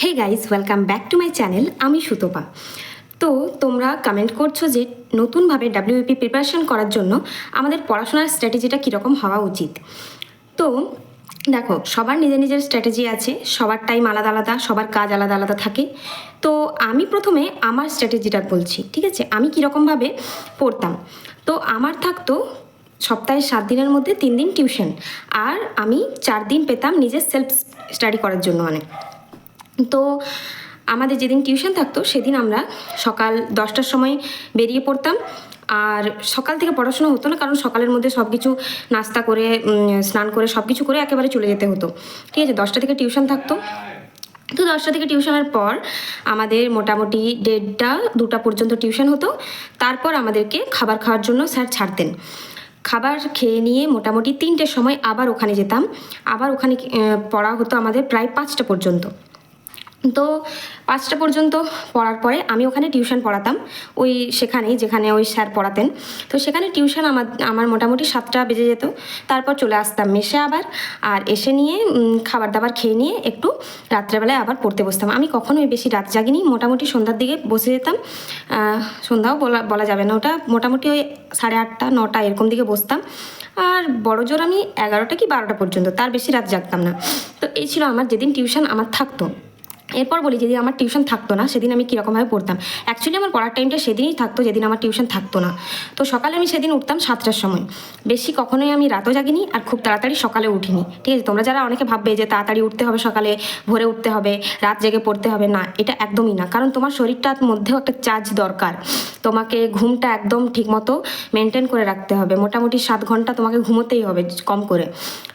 Hey guys, welcome back to my channel. আমি সুতপা। তো তোমরা কমেন্ট করছো যে নতুনভাবে ডাব্লিউপি প্রিপারেশন করার জন্য আমাদের পড়াশোনার স্ট্র্যাটেজিটা কীরকম হওয়া উচিত। তো দেখো, সবার নিজের নিজের স্ট্র্যাটেজি আছে, সবার টাইম আলাদা আলাদা, সবার কাজ আলাদা আলাদা থাকে। তো আমি প্রথমে আমার স্ট্র্যাটেজিটা বলছি, ঠিক আছে? আমি কীরকমভাবে পড়তাম। তো আমার থাকতো সপ্তাহে 7 দিনের মধ্যে 3 দিন টিউশন, আর আমি 4 দিন পেতাম নিজের সেলফ স্টাডি করার জন্য। তো আমাদের যেদিন টিউশন থাকতো সেদিন আমরা সকাল 10টার সময় বেরিয়ে পড়তাম। আর সকাল থেকে পড়াশোনা হতো না, কারণ সকালের মধ্যে সব কিছু নাস্তা করে স্নান করে সব কিছু করে একেবারে চলে যেতে হতো, ঠিক আছে? 10টা থেকে টিউশন থাকতো। তো 10টা থেকে টিউশনের পর আমাদের মোটামুটি 1:30 2টা পর্যন্ত টিউশন হতো। তারপর আমাদেরকে খাবার খাওয়ার জন্য স্যার ছাড়তেন। খাবার খেয়ে নিয়ে মোটামুটি 3টের সময় আবার ওখানে যেতাম। আবার ওখানে পড়া হতো আমাদের প্রায় 5টা পর্যন্ত। তো 5টা পর্যন্ত পড়ার পরে আমি ওখানে টিউশন পড়াতাম, ওই যেখানে ওই স্যার পড়াতেন। তো সেখানে টিউশন আমার মোটামুটি 7টা বেজে যেত। তারপর চলে আসতাম মেসে আবার, আর এসে নিয়ে খাবার দাবার খেয়ে নিয়ে একটু রাত্রেবেলায় আবার পড়তে বসতাম। আমি কখনোই বেশি রাত জাগিনি, মোটামুটি সন্ধ্যার দিকে বসে যেতাম। সন্ধ্যাও বলা যাবে না, ওটা মোটামুটি ওই 8:30 9টা এরকম দিকে বসতাম। আর বড় জোর আমি 11টা কি 12টা পর্যন্ত, তার বেশি রাত জাগতাম না। তো এই ছিল আমার যেদিন টিউশন আমার থাকতো। এরপর বলি, যেদিন আমার টিউশন থাকতো না সেদিন আমি কীরকমভাবে পড়তাম। অ্যাকচুয়ালি আমার পড়ার টাইমটা সেদিনই থাকতো যেদিন আমার টিউশন থাকতো না। তো সকালে আমি সেদিন উঠতাম 7টার সময়। বেশি কখনোই আমি রাতও জাগিনি আর খুব তাড়াতাড়ি সকালে উঠিনি, ঠিক আছে? তোমরা যারা অনেকে ভাববে যে তাড়াতাড়ি উঠতে হবে, সকালে ভোরে উঠতে হবে, রাত জেগে পড়তে হবে, না, এটা একদমই না। কারণ তোমার শরীরটার মধ্যেও একটা চার্জ দরকার। তোমাকে ঘুমটা একদম ঠিকমতো মেনটেন করে রাখতে হবে। মোটামুটি 7 ঘন্টা তোমাকে ঘুমোতেই হবে কম করে।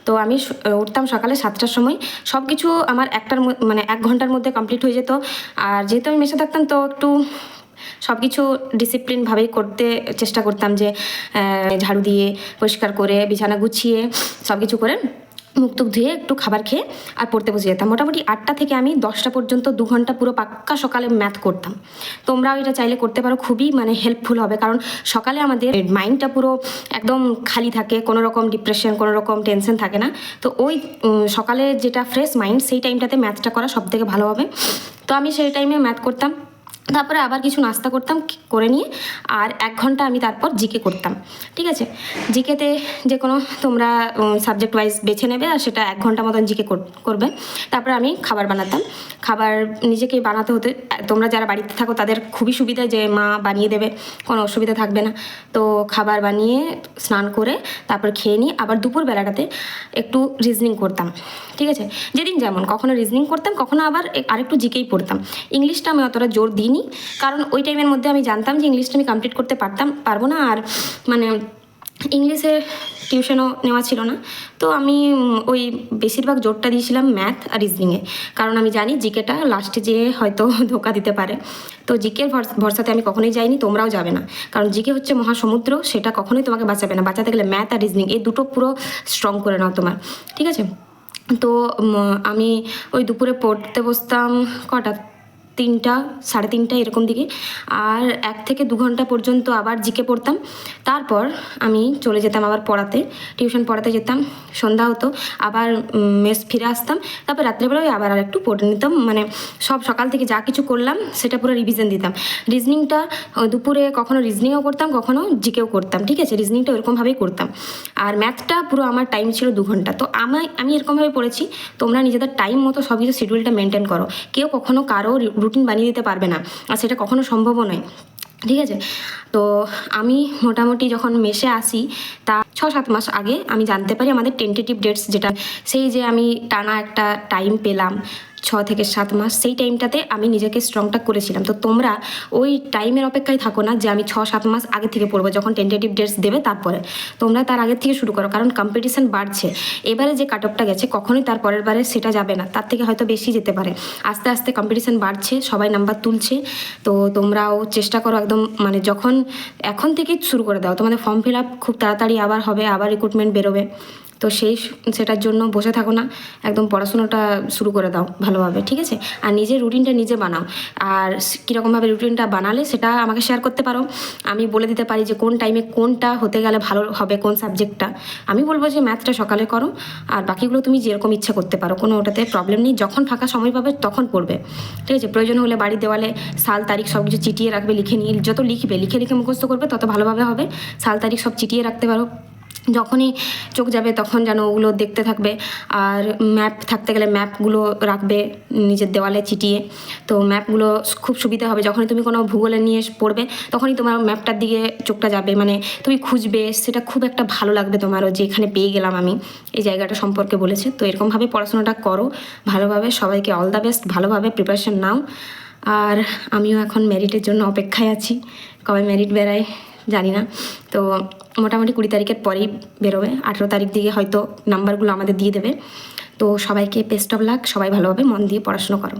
তো আমি উঠতাম সকালে 7টার সময়। সব কিছু আমার 1 ঘন্টার মধ্যে কমপ্লিট হয়ে যেত। আর যেহেতু আমি মেসে থাকতাম, তো একটু সব কিছু ডিসিপ্লিনভাবেই করতে চেষ্টা করতাম, যে ঝাড়ু দিয়ে পরিষ্কার করে বিছানা গুছিয়ে সব কিছু করে মুখ টুক ধুয়ে একটু খাবার খেয়ে আর পড়তে বসে যেতাম। মোটামুটি 8টা থেকে আমি 10টা পর্যন্ত 2 ঘন্টা পুরো পাক্কা সকালে ম্যাথ করতাম। তোমরাও এটা চাইলে করতে পারো, খুবই হেল্পফুল হবে। কারণ সকালে আমাদের মাইন্ডটা পুরো একদম খালি থাকে, কোনো রকম ডিপ্রেশন, কোনো রকম টেনশন থাকে না। তো ওই সকালে যেটা ফ্রেশ মাইন্ড, সেই টাইমটাতে ম্যাথটা করা সব থেকে ভালো হবে। তো আমি সেই টাইমে ম্যাথ করতাম। তারপরে আবার কিছু নাস্তা করতাম, করে নিয়ে আর 1 ঘন্টা আমি তারপর জিকে করতাম, ঠিক আছে? জিকেতে যে কোনো তোমরা সাবজেক্ট ওয়াইজ বেছে নেবে, আর সেটা 1 ঘন্টা মতন জিকে করবে। তারপরে আমি খাবার বানাতাম। খাবার নিজেকেই বানাতে হতে, তোমরা যারা বাড়িতে থাকো তাদের খুবই সুবিধা, যে মা বানিয়ে দেবে, কোনো অসুবিধা থাকবে না। তো খাবার বানিয়ে স্নান করে তারপর খেয়ে নিয়ে আবার দুপুর বেলাটাতে একটু রিজনিং করতাম, ঠিক আছে? যেদিন যেমন, কখনো রিজনিং করতাম, কখনো আবার আরেকটু জিকেই পড়তাম। ইংলিশটা আমি অতটা জোর দিইনি, কারণ ওই টাইমের মধ্যে আমি জানতাম যে ইংলিশটা আমি কমপ্লিট করতে পারবো না। আর ইংলিশে টিউশনও নেওয়া ছিল না। তো আমি ওই বেশিরভাগ জোরটা দিয়েছিলাম ম্যাথ আর রিজনিংয়ে, কারণ আমি জানি জিকেটা লাস্টে যেয়ে হয়তো ধোকা দিতে পারে। তো জিকের ভরসাতে আমি কখনোই যাইনি, তোমরাও যাবে না। কারণ জিকে হচ্ছে মহাসমুদ্র, সেটা কখনোই তোমাকে বাঁচাবে না। বাঁচাতে গেলে ম্যাথ আর রিজনিং এই দুটো পুরো স্ট্রং করে নাও তোমার, ঠিক আছে? তো আমি ওই দুপুরে পড়তে বসতাম কটা, 3টা 3:30 এরকম দিকে। আর 1 থেকে 2 ঘন্টা পর্যন্ত আবার জিকে পড়তাম। তারপর আমি চলে যেতাম আবার পড়াতে, টিউশন পড়াতে যেতাম। সন্ধ্যা হতো, আবার মেস ফিরে আসতাম। তারপর রাত্রেবেলায় আবার আর একটু পড়ে নিতাম, সব সকাল থেকে যা কিছু করলাম সেটা পুরো রিভিশন দিতাম। রিজনিংটা দুপুরে কখনো রিজনিংও করতাম, কখনো জিকেও করতাম, ঠিক আছে? রিজনিংটা ওরকমভাবেই করতাম। আর ম্যাথটা পুরো আমার টাইম ছিল 2 ঘন্টা। তো আমি এরকমভাবে পড়েছি। তোমরা নিজেদের টাইম মতো সব কিছু শিডিউলটা মেনটেন করো। কেউ কখনো কারো রুটিন বানিয়ে দিতে পারবে না, আর সেটা কখনো সম্ভবও নয়, ঠিক আছে? তো আমি মোটামুটি যখন মেসে আসি, তা 6-7 মাস আগে আমি জানতে পারি আমাদের টেন্টেটিভ ডেটস, যেটা সেই যে আমি টানা একটা টাইম পেলাম 6 থেকে 7 মাস, সেই টাইমটাতে আমি নিজেকে স্ট্রংটা করেছিলাম। তো তোমরা ওই টাইমের অপেক্ষায় থাকো না যে আমি 6-7 মাস আগে থেকে পড়বো, যখন টেন্টেটিভ ডেটস দেবে তারপরে। তোমরা তার আগের থেকে শুরু করো, কারণ কম্পিটিশান বাড়ছে। এবারে যে কাট অফটা গেছে, কখনোই তার পরের বারে সেটা যাবে না, তার থেকে হয়তো বেশি যেতে পারে। আস্তে আস্তে কম্পিটিশান বাড়ছে, সবাই নাম্বার তুলছে। তো তোমরাও চেষ্টা করো একদম, যখন এখন থেকেই শুরু করে দাও। তোমাদের ফর্ম ফিল আপ খুব তাড়াতাড়ি আবার হবে, আবার রিক্রুটমেন্ট বেরোবে। তো সেটার জন্য বসে থাকো না, একদম পড়াশোনাটা শুরু করে দাও ভালোভাবে, ঠিক আছে? আর নিজের রুটিনটা নিজে বানাও, আর কীরকমভাবে রুটিনটা বানালে সেটা আমাকে শেয়ার করতে পারো। আমি বলে দিতে পারি যে কোন টাইমে কোনটা হতে গেলে ভালো হবে, কোন সাবজেক্টটা। আমি বলবো যে ম্যাথটা সকালে করো, আর বাকিগুলো তুমি যেরকম ইচ্ছা করতে পারো, কোনো ওটাতে প্রবলেম নেই। যখন ফাঁকা সময় পাবে তখন পড়বে, ঠিক আছে? প্রয়োজন হলে বাড়ির দেওয়ালে সাল তারিখ সব কিছু চিটিয়ে রাখবে, লিখে নিয়ে যত লিখবে লিখে মুখস্থ করবে তত ভালোভাবে হবে। সাল তারিখ সব চিটিয়ে রাখতে পারো, যখনই চোখ যাবে তখন যেন ওগুলো দেখতে থাকবে। আর ম্যাপ থাকতে গেলে ম্যাপগুলো রাখবে নিজের দেওয়ালে চিটিয়ে, তো ম্যাপগুলো খুব সুবিধা হবে। যখনই তুমি কোনো ভূগোলে নিয়ে পড়বে তখনই তোমার ম্যাপটার দিকে চোখটা যাবে, মানে তুমি খুঁজবে, সেটা খুব একটা ভালো লাগবে তোমারও, যে এখানে পেয়ে গেলাম আমি এই জায়গাটা সম্পর্কে বলেছে। তো এরকমভাবে পড়াশোনাটা করো ভালোভাবে। সবাইকে অল দ্য বেস্ট, ভালোভাবে প্রিপারেশন নাও। আর আমিও এখন মেরিটের জন্য অপেক্ষায় আছি, কবে মেরিট বেরায় জানি না। তো মোটামুটি 20 তারিখের পরেই বেরোবে, 18 তারিখ দিকে হয়তো নাম্বারগুলো আমাদের দিয়ে দেবে। তো সবাইকে বেস্ট অফ লাক, সবাই ভালোভাবে মন দিয়ে পড়াশুনো করো।